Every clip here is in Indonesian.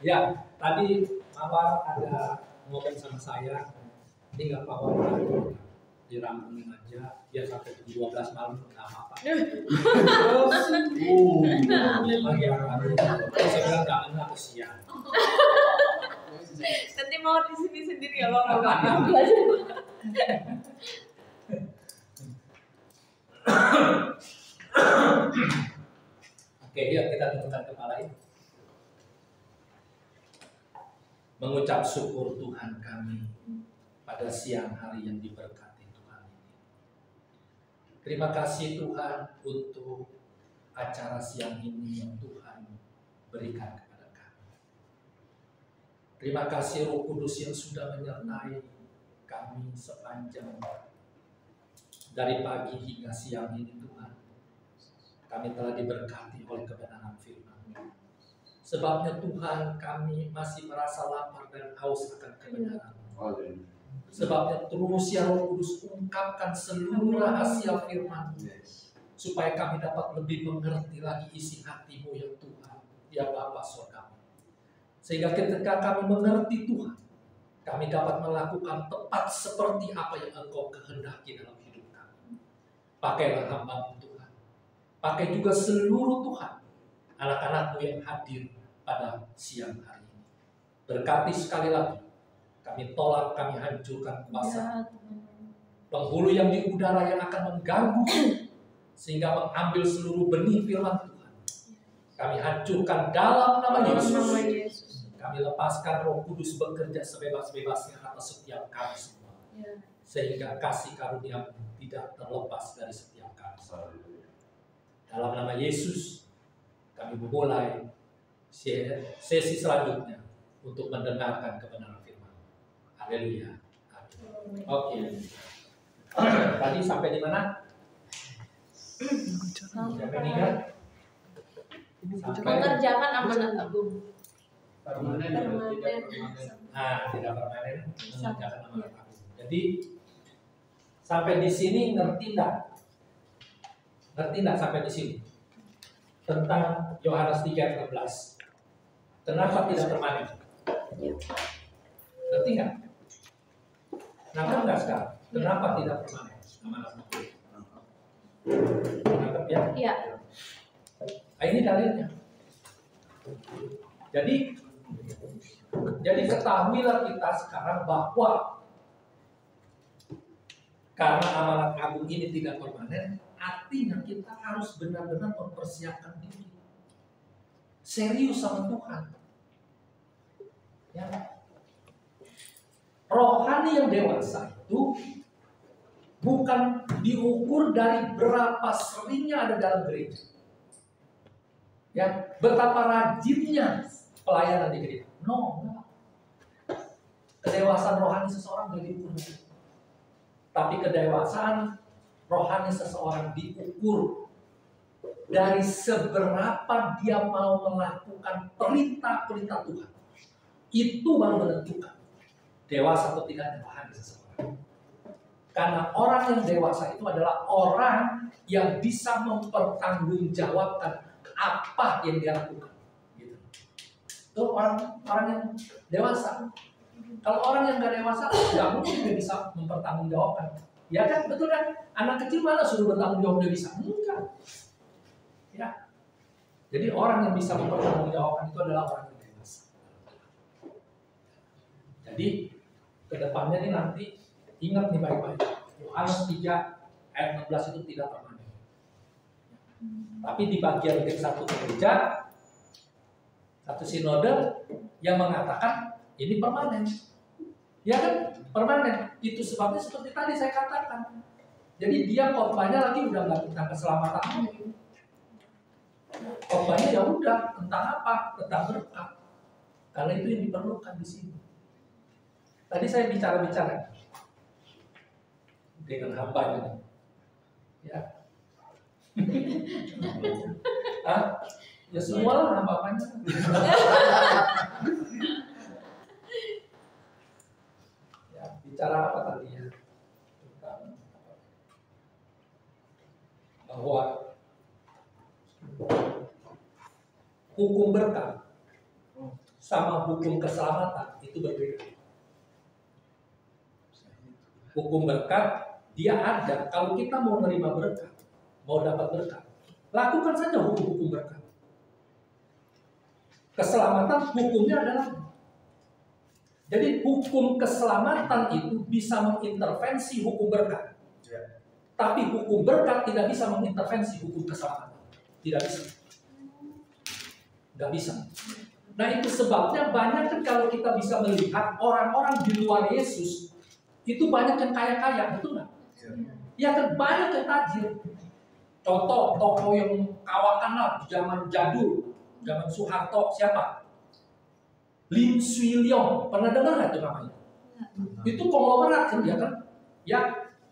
Ya, tadi Mawar ada ngomong sama saya, ini nggak apa-apa, dirampungin aja, biar sampai jam 12 malam nggak apa-apa. Terus, saya bilang nggak kesian. Nanti mau di sini sendiri ya Bang. Oke, yuk kita tundukkan kepala ini. Mengucap syukur Tuhan kami pada siang hari yang diberkati Tuhan ini. Terima kasih Tuhan untuk acara siang ini yang Tuhan berikan kepada kami. Terima kasih Roh Kudus yang sudah menyertai kami sepanjang dari pagi hingga siang ini Tuhan. Kami telah diberkati oleh kebenaran firman. Sebabnya Tuhan kami masih merasa lapar dan haus akan kebenaran. Sebabnya terus ya Roh Kudus ungkapkan seluruh rahasia firman, supaya kami dapat lebih mengerti lagi isi hatimu ya Tuhan, ya Bapa Surgawi. Sehingga ketika kami mengerti Tuhan, kami dapat melakukan tepat seperti apa yang Engkau kehendaki dalam hidup kami. Pakailah hamba Tuhan. Pakai juga seluruh Tuhan, anak-anak-Mu yang hadir pada siang hari ini. Berkati sekali lagi, kami tolak, kami hancurkan kuasa penghulu yang di udara yang akan mengganggu, sehingga mengambil seluruh benih firman Tuhan. Kami hancurkan dalam nama Yesus. Kami lepaskan Roh Kudus bekerja sebebas-bebasnya atas setiap kami semua. Sehingga kasih karunia tidak terlepas dari setiap kami. Dalam nama Yesus, kami memulai sesi selanjutnya untuk mendengarkan kebenaran firman. Haleluya. Oke. Tadi sampai di mana? Sampai ini kan? Mengerjakan amanat agung. Permanen. Nah, tidak permanen mengerjakan amanat agung. Jadi sampai di sini ngerti enggak? Ngerti enggak sampai di sini? Tentang Yohanes 3:16. Kenapa tidak permanen? Ngerti enggak? Nangkep enggak sekarang? Kenapa tidak permanen? Amanat agung. Nangkep ya? Iya. Nah, ini dalilnya. Jadi ketahuilah kita sekarang bahwa karena amanat agung ini tidak permanen, artinya kita harus benar-benar mempersiapkan diri. Serius sama Tuhan. Ya. Rohani yang dewasa itu bukan diukur dari berapa seringnya ada dalam gereja. Ya, betapa rajinnya pelayanan di gereja. No, enggak. Kedewasaan rohani seseorang tidak diukur. Tapi kedewasaan rohani seseorang diukur dari seberapa dia mau melakukan perintah-perintah Tuhan. Itu baru menentukan dewasa atau tidaknya rohani seseorang. Karena orang yang dewasa itu adalah orang yang bisa mempertanggungjawabkan apa yang dia lakukan. Gitu. Itu orang yang dewasa. Kalau orang yang nggak dewasa, nggak mungkin dia bisa mempertanggungjawabkan. Ya kan, betul kan? Anak kecil mana suruh bertanggung jawab dia bisa? Enggak. Ya. Jadi orang yang bisa mempertanggungjawabkan itu adalah orang yang dewasa. Jadi kedepannya nih nanti ingat nih baik-baik. Yohanes 3 ayat 16 itu tidak permanen. Tapi di bagian satu gereja, satu sinode yang mengatakan ini permanen. Ya kan? Permanen. Itu sebabnya seperti tadi saya katakan. Jadi dia khotbahnya lagi udah nggak tentang keselamatan. Khotbahnya ya udah tentang apa? Tentang berkat. Karena itu yang diperlukan di sini. Tadi saya bicara dengan hambanya. Ya. Hah? Ya semua lah hambanya. Ya, bicara apa tadi ya? Tentang bahwa hukum berkat sama hukum keselamatan itu berbeda. Hukum berkat dia ada. Kalau kita mau menerima berkat, mau dapat berkat, lakukan saja hukum-hukum berkat. Keselamatan hukumnya adalah, jadi hukum keselamatan itu bisa mengintervensi hukum berkat. Tapi hukum berkat tidak bisa mengintervensi hukum keselamatan. Tidak bisa. Tidak bisa. Nah itu sebabnya banyak kan kalau kita bisa melihat orang-orang di luar Yesus itu banyak yang kaya-kaya, betul nggak? Ya kan banyak yang tajir. Contoh tokoh yang kawakan lah zaman jadul, zaman Soeharto siapa? Lim Swee Leong, pernah dengar nggak itu namanya? Itu konglomerat kan dia kan? Ya,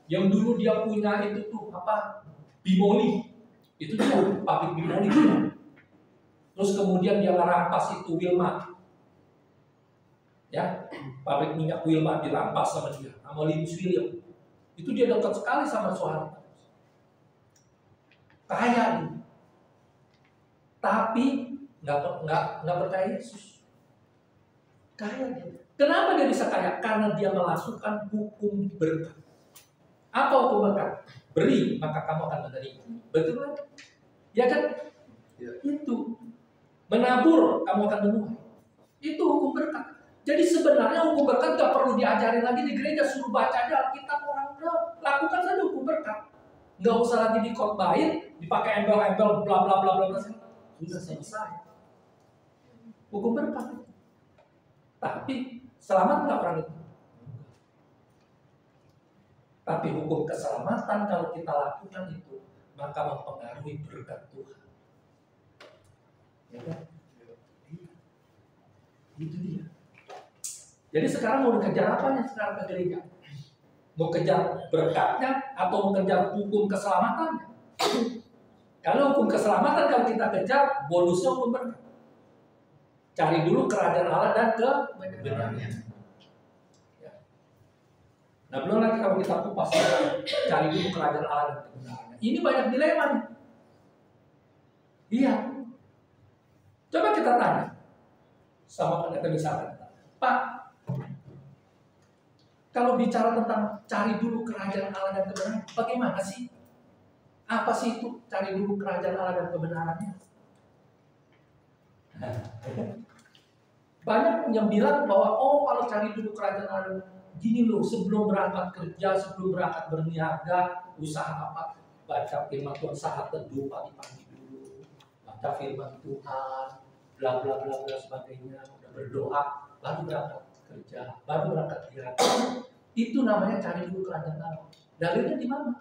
yang dulu dia punya itu tuh apa? Bimoli, itu dia pabrik Bimoli juga. Terus kemudian dia merampas itu Wilmar. Ya, pabrik minyak Wilmar dirampas sama dia, sama Lim Swee Leong. Itu dia dekat sekali sama Soeharto. Kaya nih. Tapi nggak percaya Yesus. Kaya dia. Kenapa dia bisa kaya? Karena dia melasukan hukum berkat. Apa hukum berkat? Beri maka kamu akan menerima. Betul kan? Ya kan? Ya. Itu. Menabur kamu akan menuai. Itu hukum berkat. Jadi sebenarnya hukum berkat gak perlu diajarin lagi di gereja, suruh baca aja Alkitab orang udah lakukan saja hukum berkat. Nggak usah lagi dikotbahin, dipakai embel-embel bla bla bla bla, sudah selesai. Hukum berkat. Tapi selamat nggak orang itu? Tapi hukum keselamatan kalau kita lakukan itu maka mempengaruhi berkat Tuhan. Ya kan? Itu dia. Jadi sekarang mau dikejar apanya sekarang ke gereja? Mau kejar berkatnya atau mau kejar hukum keselamatannya? Kalau hukum keselamatan kalau kita kejar, bonusnya hukum berkat. Cari dulu kerajaan Allah dan kebenarannya. Ya. Nah belum lagi kalau kita kupas, cari dulu kerajaan Allah dan kebenarannya. Ini banyak dilema nih. Iya. Coba kita tanya sama pendeta misalkan, Pak, kalau bicara tentang cari dulu kerajaan Allah dan kebenaran, bagaimana sih? Apa sih itu cari dulu kerajaan Allah dan kebenarannya? Banyak yang bilang bahwa kalau cari dulu kerajaan Allah, gini loh, sebelum berangkat kerja, sebelum berangkat berniaga, usaha apa, baca firman Tuhan, saat teduh pagi-pagi dulu, baca firman Tuhan, bla bla bla bla sebagainya, udah berdoa, baru berangkat kerja, baru berangkat niaga. Itu namanya cari dulu kerajaan Allah. Dalilnya di mana?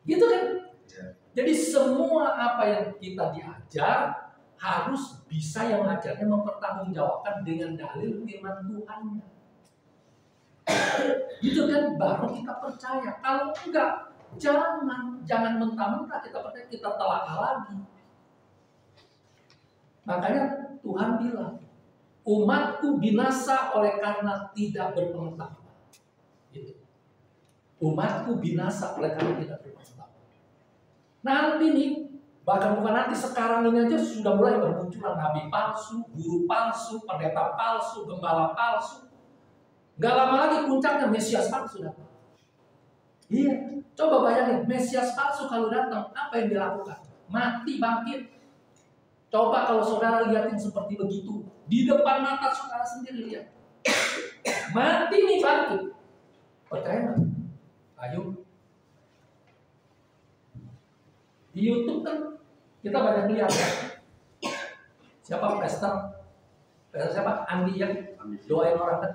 Gitu kan? Ya. Jadi semua apa yang kita diajar harus bisa yang ngajarnya mempertanggungjawabkan dengan dalil firman Tuhan. Gitu kan? Baru kita percaya. Kalau enggak, jangan mentah-mentah kita percaya, kita telah lagi. Makanya Tuhan bilang, umatku binasa oleh karena tidak berpengetahuan. Gitu. Umatku binasa oleh karena tidak berpengetahuan. Nanti nih, bahkan bukan nanti, sekarang ini aja sudah mulai bermunculan nabi palsu, guru palsu, pendeta palsu, gembala palsu. Gak lama lagi puncaknya Mesias palsu datang. Iya, coba bayangin Mesias palsu kalau datang, apa yang dilakukan? Mati bangkit. Coba kalau saudara lihatin seperti begitu, di depan mata saudara sendiri lihat. Mati nih bangkit. Percaya nggak? Ayo. Di YouTube kan kita banyak lihat. Siapa pastor? Pastor siapa? Andi yang doain orang kan?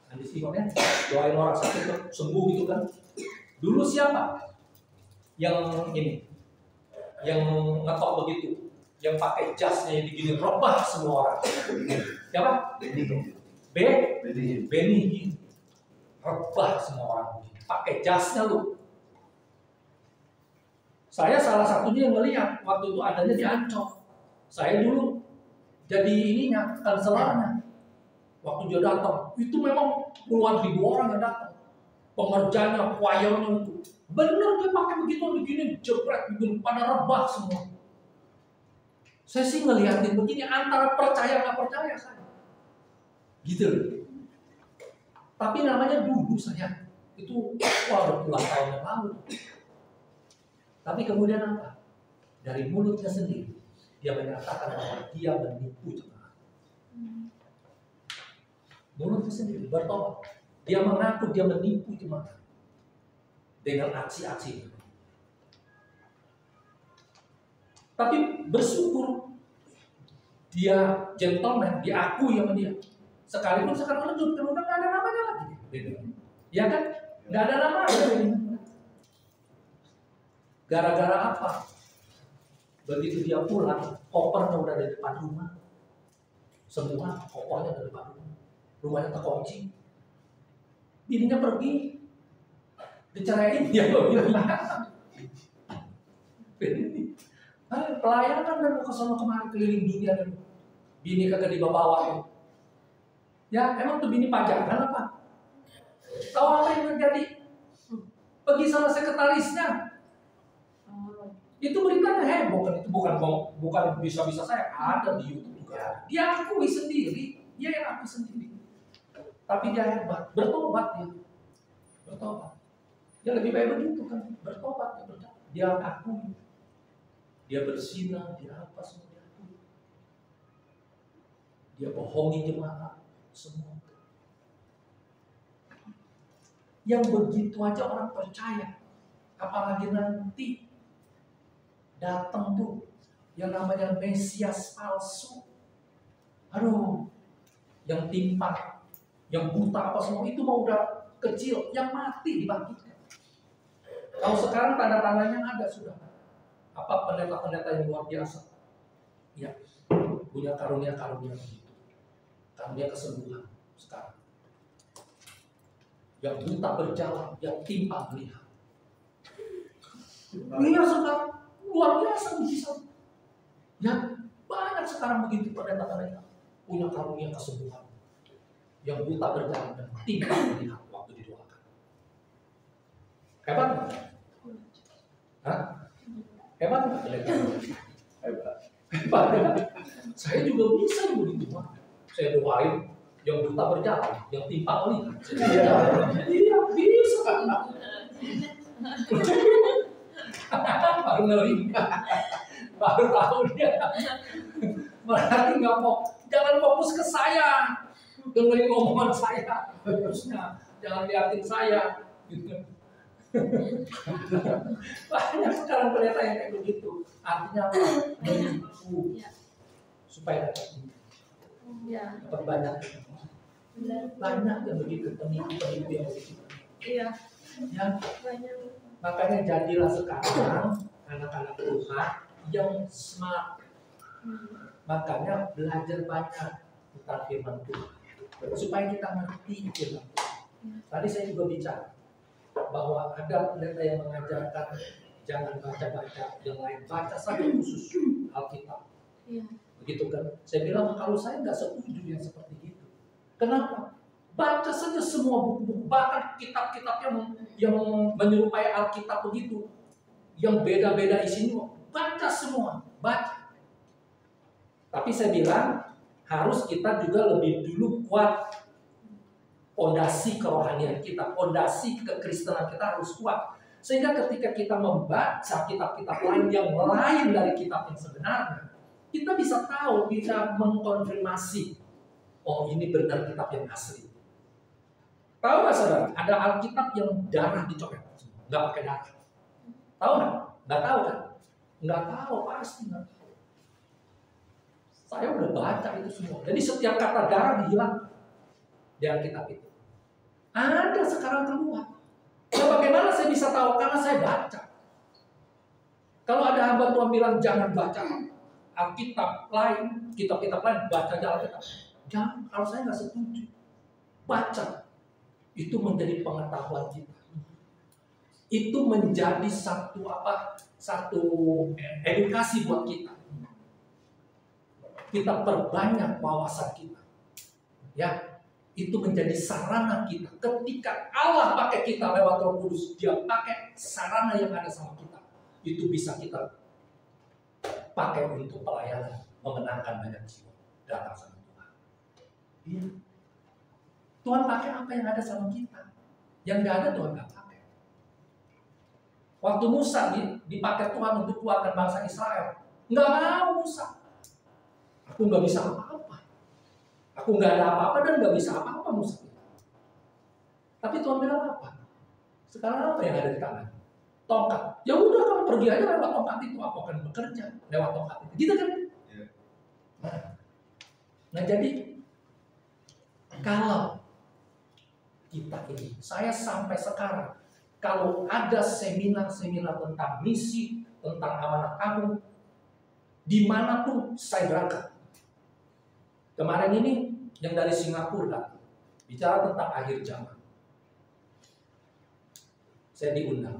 Andi Simon ya, doain orang sakit sembuh gitu kan? Dulu siapa? Yang ini, yang ngetok begitu, yang pakai jasnya begini rebah semua orang. Siapa? Benny. Rebah semua orang. Pakai jasnya lu. Saya salah satunya yang melihat waktu itu adanya di Ancol. Saya dulu jadi ininya, kanselarnya. Waktu dia datang, itu memang puluhan ribu orang yang datang. Pengerjanya, choirnya itu. Bener dia pakai begitu begini, jepret begini, pada rebah semua. Saya sih ngeliatin begini antara percaya nggak percaya saya. Gitu. Tapi namanya dulu saya itu udah puluhan tahun yang lalu. Tapi kemudian apa? Dari mulutnya sendiri dia menyatakan bahwa dia menipu jemaat. Mulutnya sendiri bertobat. Dia mengaku dia menipu jemaat dengan aksi-aksi. Tapi bersyukur dia gentleman, diakui sama dia. Sekalipun sekarang lanjut, udah nggak ada namanya lagi. Ya kan? Nggak ada namanya. Gara-gara apa? Begitu dia pulang, kopernya udah di depan rumah. Semua kopernya di depan rumah. Rumahnya terkunci. Bininya pergi. Diceraiin dia pelayanan dan ke sono kemari keliling dunia dan bini kagak dibawa. Ya emang tuh bini pajangan apa? Tahu apa yang terjadi? Pergi sama sekretarisnya. Itu beritanya heboh kan, itu bukan bisa-bisa saya ada di YouTube juga. Dia akui sendiri, dia yang akui sendiri. Tapi dia hebat, bertobat dia. Bertobat. Ya lebih baik begitu kan, bertobat ya bertobat. Dia akui. Dia bersinah, dia apa semua dia akui. Dia bohongi jemaat semua. Yang begitu aja orang percaya. Apalagi nanti datang tuh yang namanya Mesias palsu. Aduh, yang timpang, yang buta apa semua itu mau udah kecil, yang mati dibangkitkan. Kalau sekarang tanda-tandanya ada sudah. Apa pendeta-pendeta yang luar biasa? Ya, punya karunia-karunia begitu. Karunia kesembuhan sekarang. Yang buta berjalan, yang timpang melihat. Iya sekarang luar biasa bisa. Ya, banyak sekarang begitu pendeta-pendeta punya karunia kesembuhan. Yang buta berjalan dan timpang melihat waktu didoakan. Hebat nggak? Hah? Hebat nggak? Hebat. Saya juga bisa begitu mah. Saya doain yang buta berjalan, yang timpang melihat. Iya bisa. Baru ngeri, baru tahu dia. Berarti nggak mau, jangan fokus ke saya, dengerin omongan saya, terusnya jangan liatin saya. Banyak sekarang pendeta yang kayak begitu. Artinya apa? Menipu supaya dapat banyak. Banyak yang begitu penipu yang begitu. Iya. Ya. Makanya jadilah sekarang anak-anak Tuhan yang smart. Makanya belajar banyak tentang firman Tuhan supaya kita ngerti firman Tuhan. Tadi saya juga bicara bahwa ada pendeta yang mengajarkan jangan baca-baca yang lain, baca saja khusus Alkitab. Begitu kan? Saya bilang kalau saya nggak setuju yang seperti itu. Kenapa? Baca saja semua buku-buku, bahkan kitab-kitab yang menyerupai Alkitab begitu, yang beda-beda isinya, baca semua, baca. Tapi saya bilang harus kita juga lebih dulu kuat fondasi kerohanian kita, fondasi kekristenan kita harus kuat. Sehingga ketika kita membaca kitab-kitab lain yang lain dari kitab yang sebenarnya, kita bisa tahu, bisa mengkonfirmasi, oh ini benar kitab yang asli. Tahu nggak saudara? Ada Alkitab yang darah dicoret, nggak pakai darah. Tahu nggak? Nggak tahu kan? Nggak tahu, pasti nggak tahu. Saya udah baca itu semua. Jadi setiap kata darah dihilangkan di Alkitab itu. Ada sekarang keluar. Nah, bagaimana saya bisa tahu? Karena saya baca. Kalau ada hamba Tuhan bilang jangan baca Alkitab lain, kitab-kitab lain, baca aja Alkitab. Jangan, kalau saya nggak setuju. Baca. Itu menjadi pengetahuan kita. Itu menjadi satu edukasi buat kita. Kita perbanyak wawasan kita. Ya, itu menjadi sarana kita. Ketika Allah pakai kita lewat Roh Kudus, Dia pakai sarana yang ada sama kita. Itu bisa kita pakai untuk pelayanan, memenangkan banyak jiwa datang sama Tuhan. Iya. Tuhan pakai apa yang ada sama kita. Yang nggak ada Tuhan nggak pakai. Waktu Musa dipakai Tuhan untuk keluarkan bangsa Israel, nggak mau Musa. Aku nggak bisa apa-apa. Aku nggak ada apa-apa dan nggak bisa apa-apa Musa. Tapi Tuhan bilang apa? Sekarang apa yang ada di tangan? Tongkat. Ya udah kamu pergi aja lewat tongkat itu. Aku akan bekerja lewat tongkat itu. Gitu kan? Nah jadi kalau kita ini, saya sampai sekarang, kalau ada seminar-seminar tentang misi, tentang amanat agung, dimanapun saya berangkat. Kemarin ini yang dari Singapura bicara tentang akhir zaman. Saya diundang.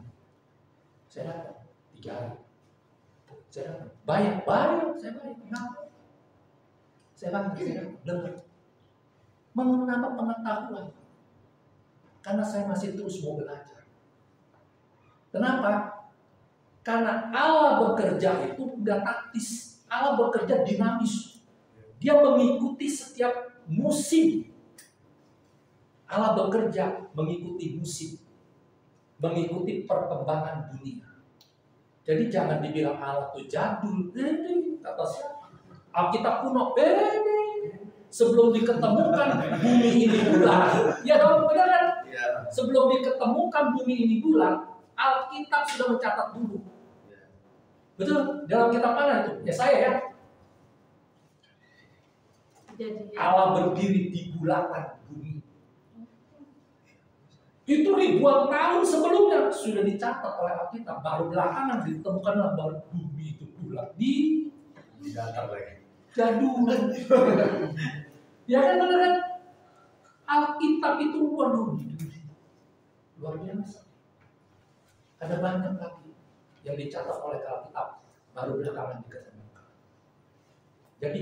Saya datang 3 hari. Saya datang. Bayar, saya bayar. Kenapa? Saya datang, dengar. Menambah pengetahuan. Karena saya masih terus mau belajar. Kenapa? Karena Allah bekerja itu udah taktis. Allah bekerja dinamis. Dia mengikuti setiap musim. Allah bekerja mengikuti musim. Mengikuti perkembangan dunia. Jadi jangan dibilang Allah itu jadul. Kata siapa? Alkitab kuno. Sebelum diketemukan bumi ini bulan. Ya dong, benar kan? Ya. Sebelum diketemukan bumi ini bulan, Alkitab sudah mencatat dulu. Ya. Betul? Dalam kitab mana itu? Ya saya ya. Allah berdiri di bulatan bumi. Itu ribuan tahun sebelumnya sudah dicatat oleh Alkitab. Baru belakangan ditemukanlah baru bumi itu bulat di datar lagi. Jadul. Ya kan benar kan? Alkitab itu waduh luar biasa. Ada banyak lagi yang dicatat oleh Alkitab baru belakangan diketemukan. Jadi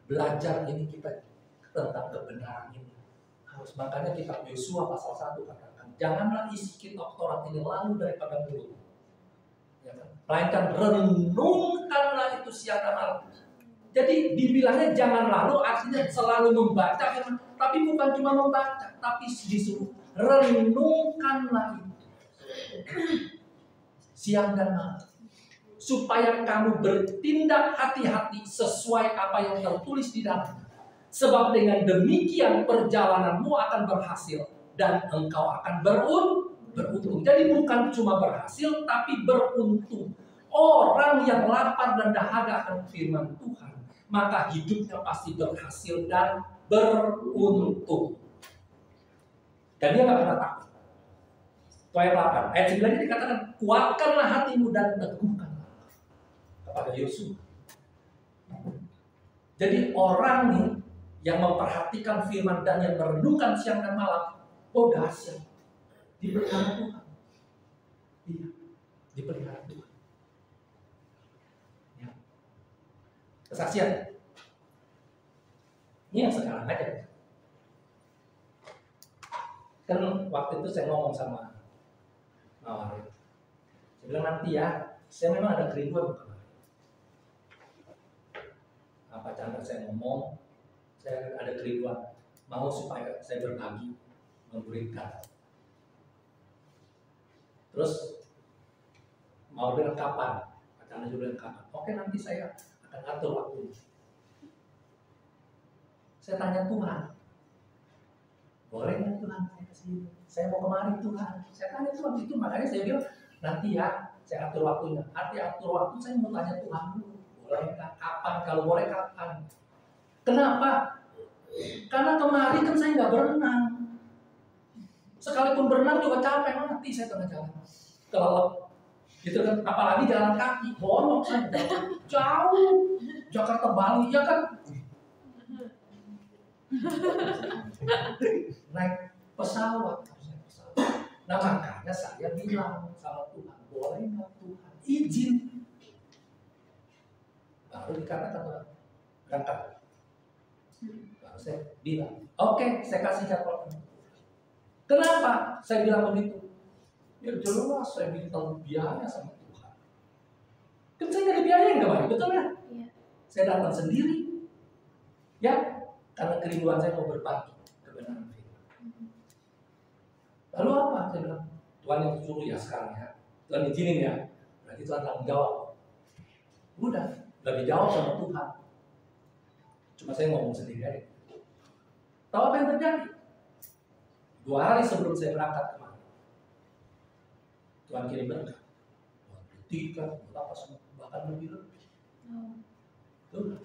belajar ini kita tentang kebenaran ini harus, makanya kitab Yosua pasal 1 katakan janganlah isi kitab Taurat ini lalu daripada mulut, ya kan? Melainkan renungkanlah itu siang dan malam. Jadi dibilangnya jangan lalu artinya selalu membaca, tapi bukan cuma membaca, tapi disuruh renungkanlah itu siang dan malam, supaya kamu bertindak hati-hati sesuai apa yang tertulis di dalamnya. Sebab dengan demikian perjalananmu akan berhasil dan engkau akan beruntung. Jadi bukan cuma berhasil tapi beruntung. Orang yang lapar dan dahaga akan firman Tuhan, maka hidupnya pasti berhasil dan beruntung. Dan dia nggak pernah takut. Ayat 8, ayat 9 ini dikatakan kuatkanlah hatimu dan teguhkanlah kepada Yosua. Jadi orang nih yang memperhatikan firman dan yang merenungkan siang dan malam, oh dahsyat, dipelihara Tuhan. Iya, dipelihara Tuhan. Ya. Kesaksian. Ini yang sekarang aja. Kan waktu itu saya ngomong sama Mawar. Saya bilang nanti ya, saya memang ada kerinduan bukan? Apa Chandra saya ngomong, saya ada kerinduan mau supaya saya berbagi, memberikan. Terus mau bilang kapan? Karena juga bilang kapan. Oke, nanti saya akan atur waktunya. Saya tanya Tuhan, boleh nggak Tuhan saya kesini? Saya mau kemari Tuhan. Saya tanya Tuhan itu, makanya saya bilang nanti ya saya atur waktunya. Arti atur waktu saya mau tanya Tuhan dulu. Boleh nggak? Kapan? Kalau boleh kapan? Kenapa? Karena kemarin kan saya nggak berenang. Sekalipun berenang juga capek, mati saya tengah jalan. Kelelep. Gitu kan? Apalagi jalan kaki, bonok saya jauh. Jakarta Bali ya kan? Naik pesawat. Nah makanya saya bilang sama Tuhan, boleh nggak Tuhan izin? Baru dikatakan berangkat. Baru saya bilang, oke, saya kasih jadwal. Kenapa saya bilang begitu? Ya jelas saya minta biaya sama Tuhan. Kan saya nggak ada dibiayain nggak Pak? Betul ya? Iya. Saya datang sendiri, ya, karena kerinduan saya mau berbagi kebenaran firman. Lalu apa? Saya bilang, Tuhan yang suruh ya sekarang ya, Tuhan izinin ya, berarti Tuhan tanggung jawab. Udah, nggak dijawab sama Tuhan. Cuma saya ngomong sendiri aja. Tahu apa yang terjadi? 2 hari sebelum saya berangkat kemarin, Tuhan kirim berkat. Buat tiket, buat apa semua, bahkan lebih. Tuh.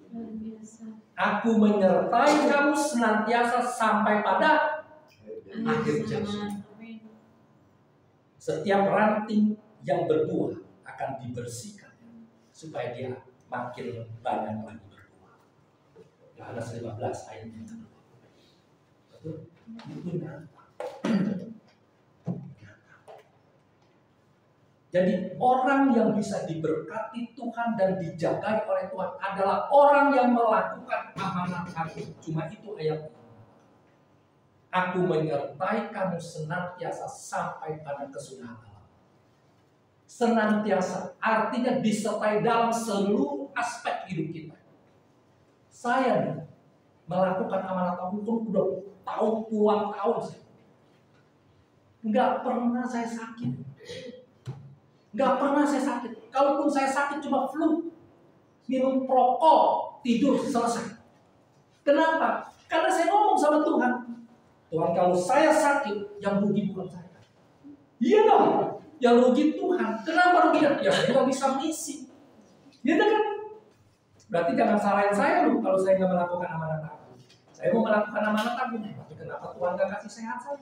Luar biasa. Aku menyertai kamu senantiasa sampai pada akhir zaman. Amin. Setiap ranting yang berbuah akan dibersihkan supaya dia makin banyak lagi berbuah. Yohanes 15 ayat yang kedua. Betul? Itu nyata. Jadi orang yang bisa diberkati Tuhan dan dijagai oleh Tuhan adalah orang yang melakukan amanat aku. Cuma itu ayatnya. Aku menyertai kamu senantiasa sampai pada kesudahan alam. Senantiasa artinya disertai dalam seluruh aspek hidup kita. Saya nih, melakukan amanat hukum udah puluhan tahun. Nggak pernah saya sakit. Nggak pernah saya sakit. Kalaupun saya sakit cuma flu, minum prokol, tidur, selesai. Kenapa? Karena saya ngomong sama Tuhan. Tuhan, kalau saya sakit, yang rugi bukan saya. Iya dong, yang rugi Tuhan. Kenapa rugi? Ya saya nggak bisa misi. Gitu kan? Berarti jangan salahin saya loh kalau saya nggak melakukan amanat aku. Saya mau melakukan amanat aku. Tapi kenapa Tuhan nggak kasih sehat saya?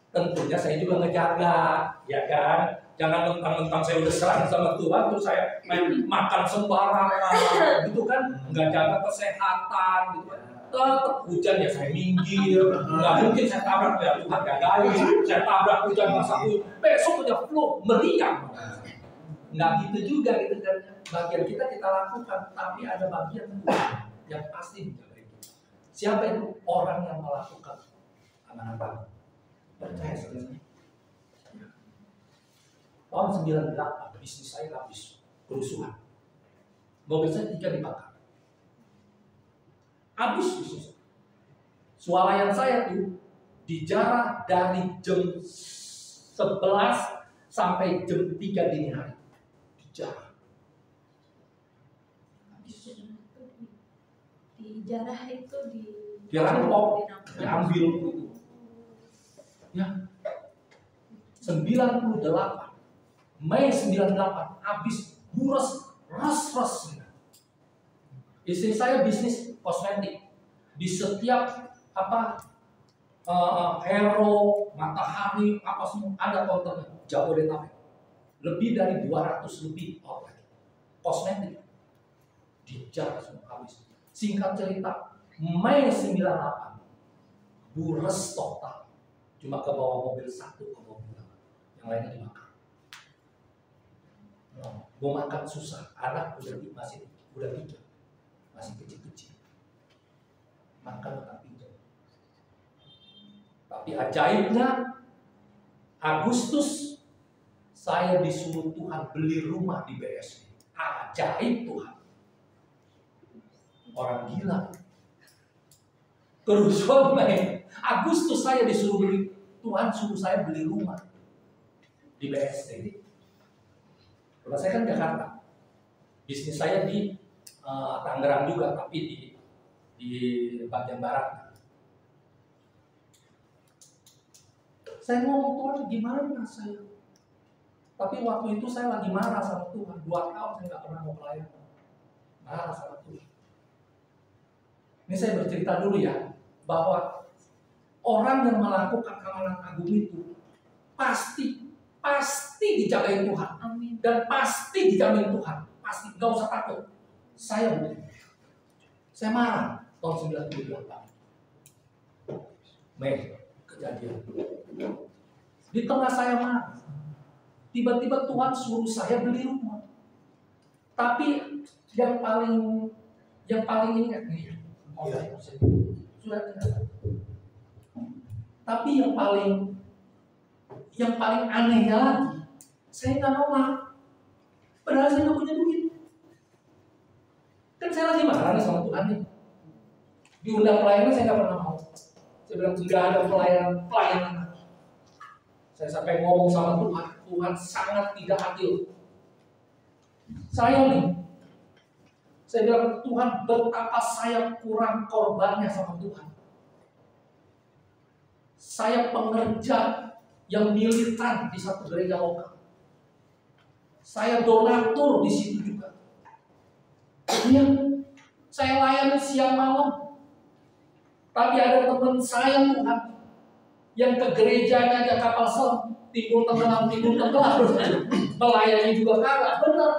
Tentunya saya juga ngejaga, ya kan? Jangan mentang-mentang saya udah serang sama Tuhan terus saya makan sembarangan, gitu kan? Nggak jaga kesehatan, gitu kan? Tetap hujan ya saya minggir, nggak mungkin saya tabrak ya Tuhan gagain, saya tabrak hujan masa besok udah flu meriang. Nggak gitu juga gitu kan? Bagian kita lakukan, tapi ada bagian Tuhan yang pasti menjaga itu. Siapa itu orang yang melakukan amanat Allah? Percaya sebenarnya. Tahun 98 bisnis saya habis kerusuhan. Mobil saya 3 dibakar. Habis bisnis. Swalayan saya tuh dijarah dari jam 11 sampai jam 3 dini hari. Dijarah. Dijarah itu dirampok, diambil itu. Ya. 98 Mei 98 habis buras ras. Istri saya bisnis kosmetik di setiap Hero, Matahari, apa semua ada konternya. Jabodetabek lebih dari 200 lebih outlet kosmetik dijar semua habis. Singkat cerita, Mei 98 buras total, cuma ke bawah mobil satu ke bawah pulang, yang lainnya dimakan. Mau makan susah, anak udah 3, masih kecil-kecil, makan makan pinjam. Tapi ajaibnya Agustus saya disuruh Tuhan beli rumah di BSD. Ajaib Tuhan. Orang gila. Kerusuhan Mei Agustus saya disuruh beli, Tuhan suruh saya beli rumah di BSD. Kalau saya kan Jakarta, bisnis saya di Tangerang juga, tapi di bagian barat. Saya ngomong Tuhan gimana saya? Tapi waktu itu saya lagi marah sama Tuhan. 2 tahun saya nggak pernah mau pelayanan. Marah sama Tuhan. Ini saya bercerita dulu ya, bahwa orang yang melakukan amanat agung itu pasti dijagain Tuhan. Amin. Dan pasti dijamin Tuhan. Pasti, gak usah takut. Saya marah tahun 98 Mei kejadian. Di tengah saya marah, tiba-tiba Tuhan suruh saya beli rumah. Tapi yang paling ingat nih, sudah dengar. Tapi yang paling anehnya lagi, saya nggak nolak. Padahal saya nggak punya duit. Kan saya lagi marah nih sama Tuhan nih. Diundang pelayanan saya nggak pernah mau. Saya bilang tidak ada pelayanan. Saya sampai ngomong sama Tuhan, Tuhan sangat tidak adil. Saya nih, saya bilang Tuhan betapa saya kurang korbannya sama Tuhan. Saya pengerja yang militan di satu gereja lokal. Saya donatur di situ juga. Ya, saya layani siang malam. Tapi ada teman saya Tuhan yang ke gerejanya aja kapal selam, timur tenggelam, melayani juga kagak bener.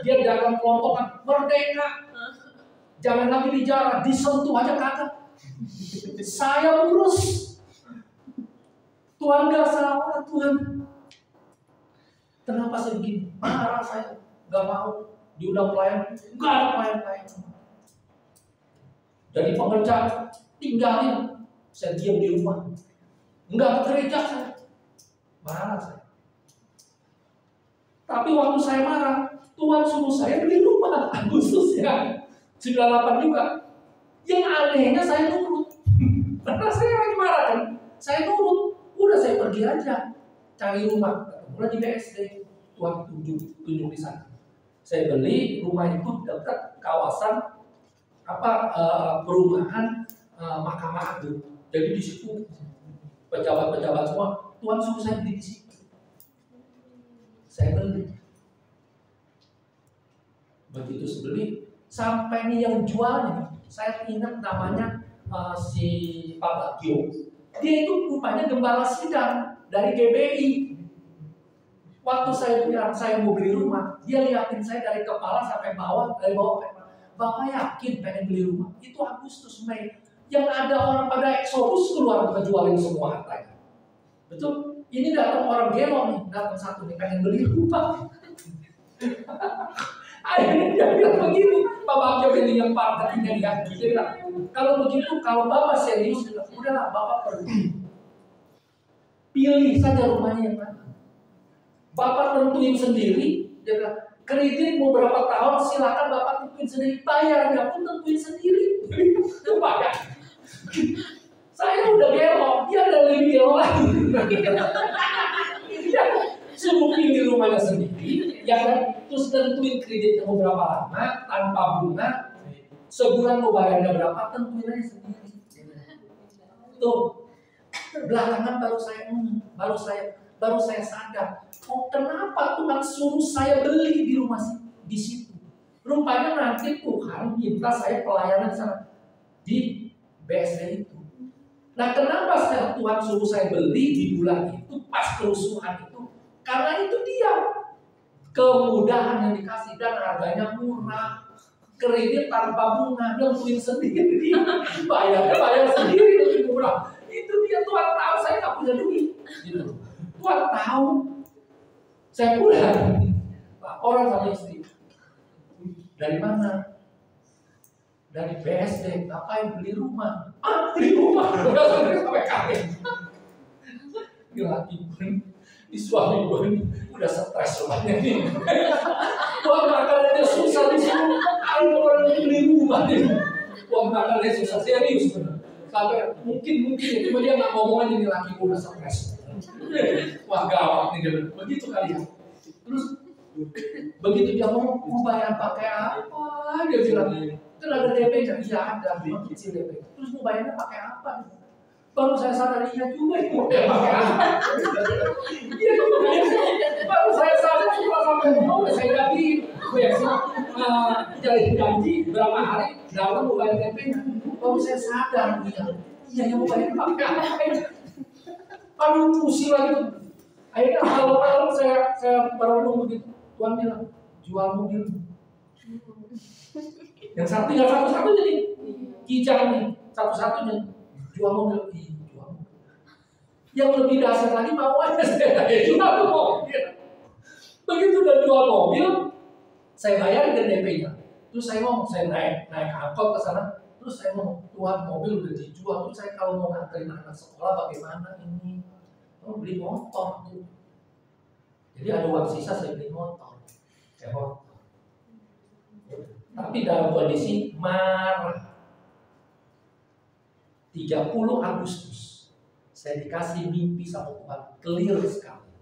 Dia dalam kelompokan merdeka, jangan lagi dijarah, disentuh aja kagak. Saya urus. Tuhan gak salah, Tuhan. Kenapa saya begini? Marah saya, gak mau diundang pelayan, gak ada pelayan. Jadi pengerja tinggalin, saya diam di rumah, nggak ke gereja saya, marah saya. Tapi waktu saya marah, Tuhan suruh saya beli rumah Agustus ya, 98 juga. Yang anehnya saya nurut, karena saya lagi marah kan, saya nurut. Udah saya pergi aja cari rumah, mulai di BSD, Tuhan tunjuk di sana. Saya beli rumah itu dekat kawasan perumahan Mahkamah Agung. Jadi di situ pejabat-pejabat semua, Tuhan suruh saya beli di situ. Saya beli. Begitu saya beli, sampai nih yang jualnya, saya ingat namanya si Pak Bagio. Dia itu rupanya gembala sidang dari GBI. Waktu saya bilang saya mau beli rumah, dia liatin saya dari kepala sampai bawah, dari bawah sampai bawah. Bapak yakin pengen beli rumah? Itu Agustus Mei. Yang ada orang pada eksodus keluar ngejualin semua hartanya. Betul? Ini datang orang gelo nih, datang satu nih pengen beli rumah. Akhirnya dia bilang begini, Pak Bagio ini yang partainya dia bilang, kalau begitu, kalau Bapak serius, udahlah Bapak pergi. Pilih saja rumahnya yang mana. Bapak tentuin sendiri, dia bilang, kredit mau berapa tahun silakan Bapak tentuin sendiri, bayarnya pun tentuin sendiri. Bayar. Saya udah gelo, dia ada lebih gelo lagi. Dia suruh pilih rumahnya sendiri, ya kan? Terus tentuin kreditnya mau berapa lama, tanpa bunga, sebulan mau bayarnya berapa, tentuin aja sendiri. Tuh, belakangan baru saya sadar, oh kenapa Tuhan suruh saya beli di rumah di situ. Rupanya nanti Tuhan minta saya pelayanan di sana di BSD itu. Nah, kenapa Tuhan suruh saya beli di bulan itu pas kerusuhan itu? Karena itu dia kemudahan yang dikasih dan harganya murah, kredit tanpa bunga, nentuin sendiri, bayar sendiri lebih murah. Itu dia, Tuhan tahu saya nggak punya duit. Gitu. Tuhan tahu. Saya pulang, orang sama istri. Dari mana? Dari BSD. Ngapain beli rumah? Beli rumah. Udah sampai kaget. Laki pun, di suami gue udah stres rumahnya nih. Uang makanannya susah di sini. Kalau orang beli rumah nih, uang makanannya susah serius benar. Sampai mungkin ya, cuma dia nggak ngomong aja nih laki gue udah stres. Wah gawat nih dia. Begitu kali ya. Terus begitu dia ngomong, mau bayar pakai apa? Dia bilang, kan ada DP-nya, iya ada, kecil DP. Terus mau bayarnya pakai apa? Baru saya sadar, iya juga ini mau bayar pakai apa? Iya juga, baru saya sadar setelah sampai rumah, saya jadi jalin janji berapa hari, dalam mau bayar DP-nya. Baru saya sadar, iya mau bayar pakai apa? Aduh, pusing lagi tuh. Akhirnya malam-malam saya baru begitu. Tuhan bilang, jual mobil. Yang satu jadi kijang nih, satu-satunya jual mobil. Jual mobil. Yang lebih dasar lagi mau aja saya jual mobil. Begitu udah jual mobil, saya bayar ke DP-nya. Terus saya ngomong, saya naik angkot ke sana. Terus saya ngomong, Tuhan mobil udah dijual. Terus saya kalau mau nganterin anak sekolah bagaimana ini? Oh, beli motor tuh. Jadi ada uang sisa saya beli motor. saya foto. Tapi dalam kondisi marah. 30 Agustus saya dikasih mimpi sama Tuhan clear sekali.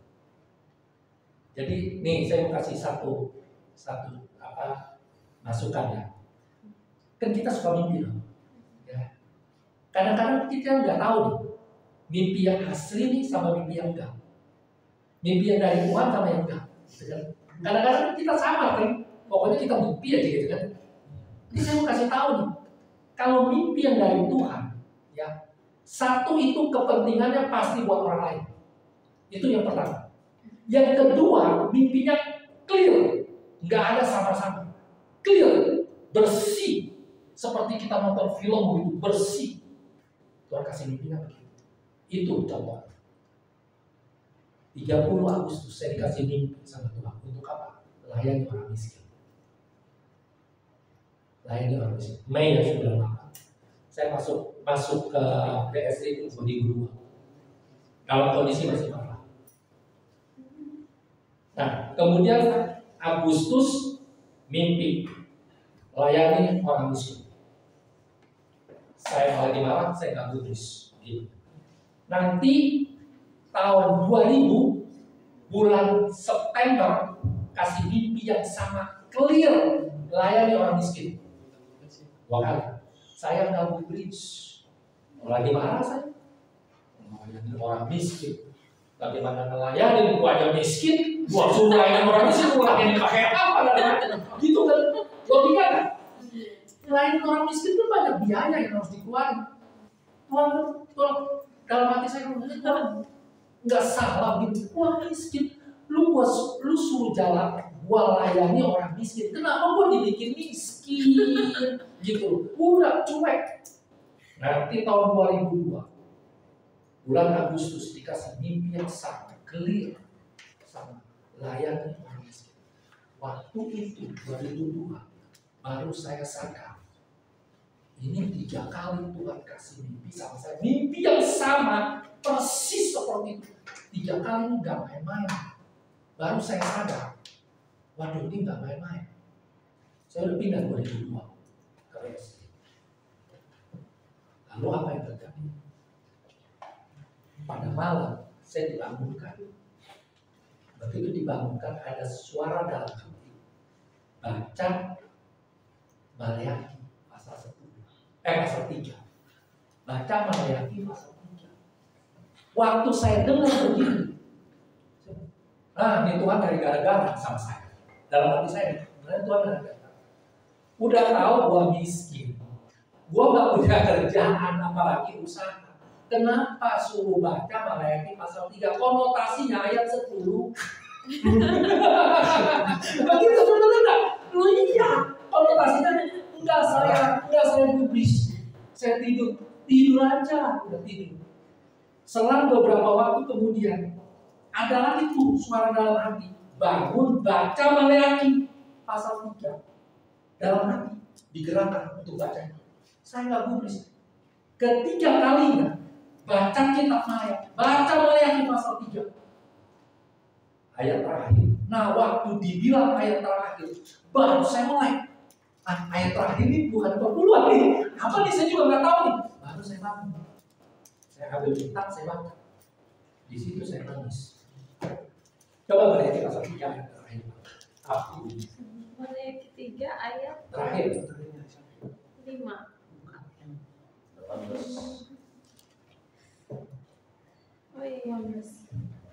Jadi nih saya mau kasih satu masukan ya. Kan kita suka mimpi loh. Ya. Kadang-kadang kita nggak tahu nih mimpi yang asli nih sama mimpi yang enggak. Mimpi yang dari Tuhan sama yang enggak. Gitu kan? Kadang-kadang kita sama kan. Pokoknya kita mimpi aja gitu kan. Ini saya mau kasih tahu nih. Kalau mimpi yang dari Tuhan, ya satu itu kepentingannya pasti buat orang lain. Itu yang pertama. Yang kedua, mimpinya clear, nggak ada sama-sama. Clear, bersih, seperti kita nonton film begitu bersih. Tuhan kasih mimpinya begitu. Itu contoh. 30 Agustus saya dikasih mimpi sama Tuhan untuk apa? Layani orang miskin. Layani orang miskin. Mei yang 98. Saya masuk ke BSD itu minggu 2. Dalam kondisi masih marah. Nah, kemudian Agustus mimpi layani orang miskin. Saya lagi marah, saya nggak gubris. Gitu. Nanti tahun 2000 bulan September kasih mimpi yang sama clear layani orang miskin. 2 kali. Saya nggak gubris. Lagi marah saya. Melayani orang miskin. Bagaimana melayani gua aja miskin, gua suruh layani orang miskin, gua layani pakai apa dan gitu kan? Logika kan? Layani orang miskin itu banyak biaya yang harus dikeluarin. Tuhan dalam hati saya nggak salah gitu. Orang miskin, lu suruh jalan, gua layani orang miskin. Kenapa gua dibikin miskin? Gitu. Udah cuek. Nanti tahun 2002. Bulan Agustus dikasih mimpi yang sama, clear, sama layani orang miskin. Waktu itu 2002 baru saya sadar. Ini 3 kali Tuhan kasih mimpi sama saya, mimpi yang sama, persis seperti itu. 3 kali ini nggak main-main. Baru saya sadar, waduh ini nggak main-main. Saya udah pindah 2002 ke BSD. Lalu apa yang terjadi? Pada malam saya dibangunkan. Begitu dibangunkan ada suara dalam hati. Baca Maleakhi pasal 3. Baca Maleakhi pasal 3. Waktu saya dengar begini, nah ini Tuhan dari gara-gara sama saya. Dalam hati saya, Tuhan gara-gara. Udah tahu gua miskin, gua gak punya kerjaan apalagi usaha. Kenapa suruh baca Maleakhi pasal 3? Konotasinya ayat 10. Begitu betul enggak? Loh iya, konotasinya enggak saya gubris. Saya tidur aja, udah tidur. Selang beberapa waktu kemudian ada lagi tuh suara dalam hati, bangun baca Maleakhi pasal 3. Dalam hati digerakkan untuk baca. Saya nggak gubris. Ketiga kalinya baca kitab Maleakhi pasal 3. Ayat terakhir. Nah, waktu dibilang ayat terakhir, baru saya mulai. Ayat terakhir ini bukan perpuluhan nih. Apa nih saya juga nggak tahu nih. Baru saya bangun. Saya ambil kitab, saya baca. Di situ saya nangis. Coba Maleakhi pasal 3 ayat terakhir. Maleakhi 3 ayat terakhir. 5. Oh iya, Mas.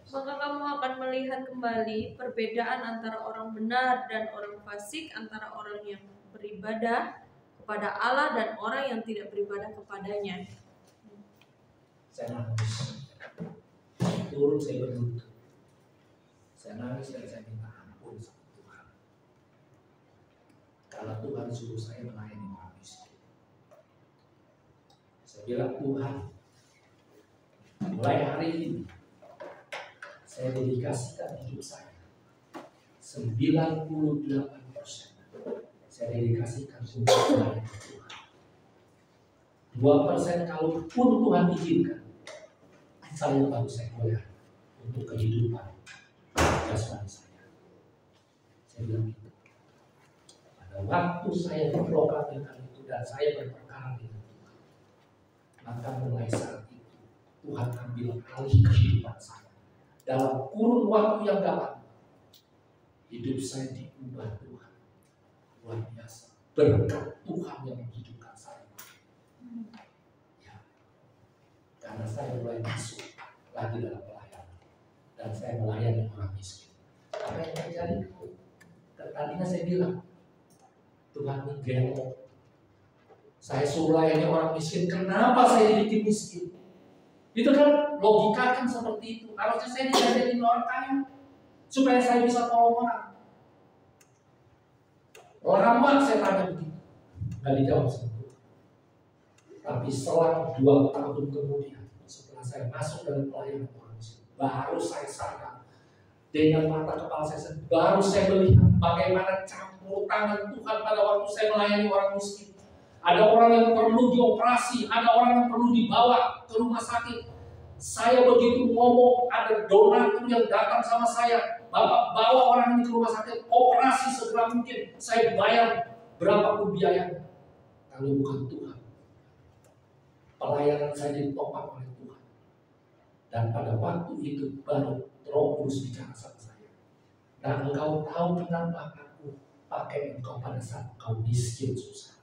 Maka kamu akan melihat kembali perbedaan antara orang benar dan orang fasik, antara orang yang beribadah kepada Allah dan orang yang tidak beribadah kepadanya. Saya nangis. Turun saya berlutut. Saya nangis dan saya minta ampun sama Tuhan. Kalau Tuhan suruh saya melayani orang miskin. Saya bilang, Tuhan, mulai hari ini saya dedikasikan hidup saya 98% saya dedikasikan untuk melayani Tuhan. 2% kalaupun Tuhan izinkan, saya baru saya goyah untuk kehidupan jasmani saya. Saya bilang gitu. Pada waktu saya diproklamasikan itu dan saya berperkara dengan Tuhan, maka mulai saat itu Tuhan ambil alih kehidupan saya. Dalam kurun waktu yang gak lama, hidup saya diubah Tuhan. Luar biasa. Berkat Tuhan yang menghidupkan saya. Ya. Karena saya mulai masuk lagi dalam pelayanan. Dan saya melayani orang miskin. Apa yang terjadi? Tadinya saya bilang, Tuhan ini gelo. Saya suruh layani orang miskin, kenapa saya dibikin miskin? Itu kan logika kan seperti itu. Harusnya saya diajarin orang kaya supaya saya bisa tolong orang. Lama saya tanya begitu, nggak dijawab sebetulnya. Tapi selang 2 tahun kemudian, setelah saya masuk dalam pelayanan orang miskin, baru saya sadar. Dengan mata kepala saya, baru saya melihat bagaimana campur tangan Tuhan pada waktu saya melayani orang miskin. Ada orang yang perlu dioperasi, ada orang yang perlu dibawa ke rumah sakit. Saya begitu ngomong, ada donatur yang datang sama saya. Bapak bawa orang ini ke rumah sakit, operasi segera mungkin. Saya bayar berapapun biayanya. Kalau bukan Tuhan, pelayanan saya ditopang oleh Tuhan. Dan pada waktu itu baru Roh Kudus bicara sama saya. Dan engkau tahu kenapa aku pakai engkau pada saat engkau miskin susah.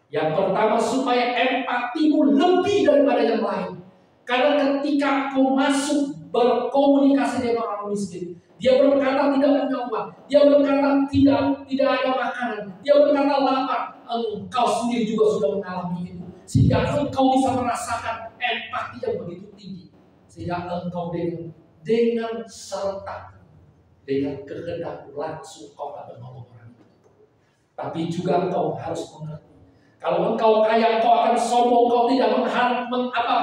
Yang pertama supaya empatimu lebih daripada yang lain. Karena ketika engkau masuk berkomunikasi dengan orang miskin, dia berkata tidak punya uang, dia berkata tidak ada makanan, dia berkata lapar. Engkau sendiri juga sudah mengalami itu, sehingga engkau bisa merasakan empati yang begitu tinggi, sehingga engkau dengan serta dengan kehendak langsung kau akan menolong orang itu. Tapi juga engkau harus mengerti, kalau engkau kaya, engkau akan sombong, engkau tidak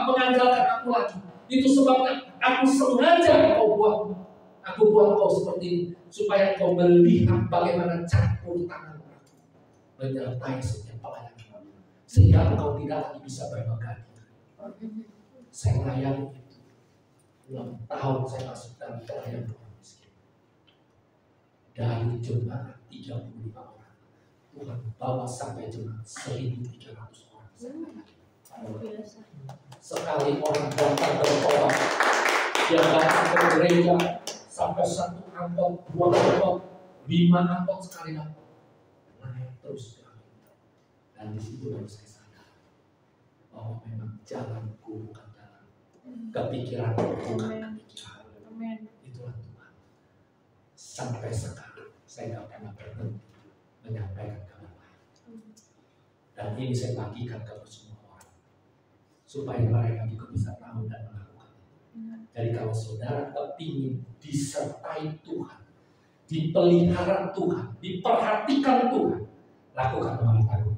mengandalkan aku lagi. Itu sebabnya aku sengaja aku buat engkau seperti ini, supaya engkau melihat bagaimana campur tangan aku menyertai setiap pelayanan, sehingga engkau tidak lagi bisa berbagi. Saya melayani itu 6 tahun saya masuk dalam pelayanan orang miskin. Dari jemaat 35 orang, Tuhan bawa sampai jemaat 1.300 orang. Sekali orang datang bertobat, dia datang ke gereja sampai 1 angkot, 2 angkot, 5 angkot sekali datang, naik terus. Dan di situ baru saya sadar bahwa memang jalanku bukan jalan, kepikiran bukan kepikiran. Itulah Tuhan. Sampai sekarang saya tidak pernah berhenti menyampaikan kabar baik. Dan ini saya bagikan ke semua orang, supaya mereka juga bisa tahu dan melakukan. Jadi kalau saudara kepingin disertai Tuhan, dipelihara Tuhan, diperhatikan Tuhan, lakukan dengan baik.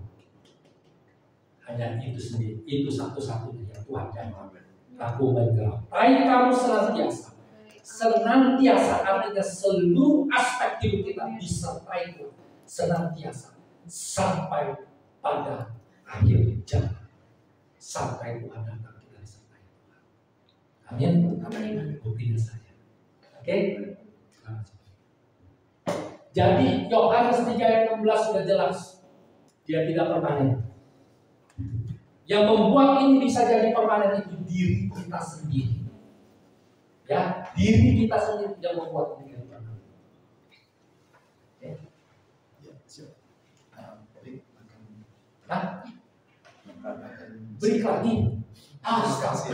Hanya itu sendiri, itu satu-satunya yang Tuhan jangan. Aku menyertai kamu senantiasa. Senantiasa artinya seluruh aspek hidup kita disertai Tuhan senantiasa sampai pada akhir zaman, sampai Tuhan datang kita disertai Tuhan. Amin. Amin. Opini saya. Oke. Jadi Yohanes 3 ayat 16 sudah jelas, dia tidak permanen. Yang membuat ini bisa jadi permanen itu diri kita sendiri. Ya, diri kita sendiri yang membuat ini jadi permanen. Oke. Ya, siap. Nah, break lagi. Astaga.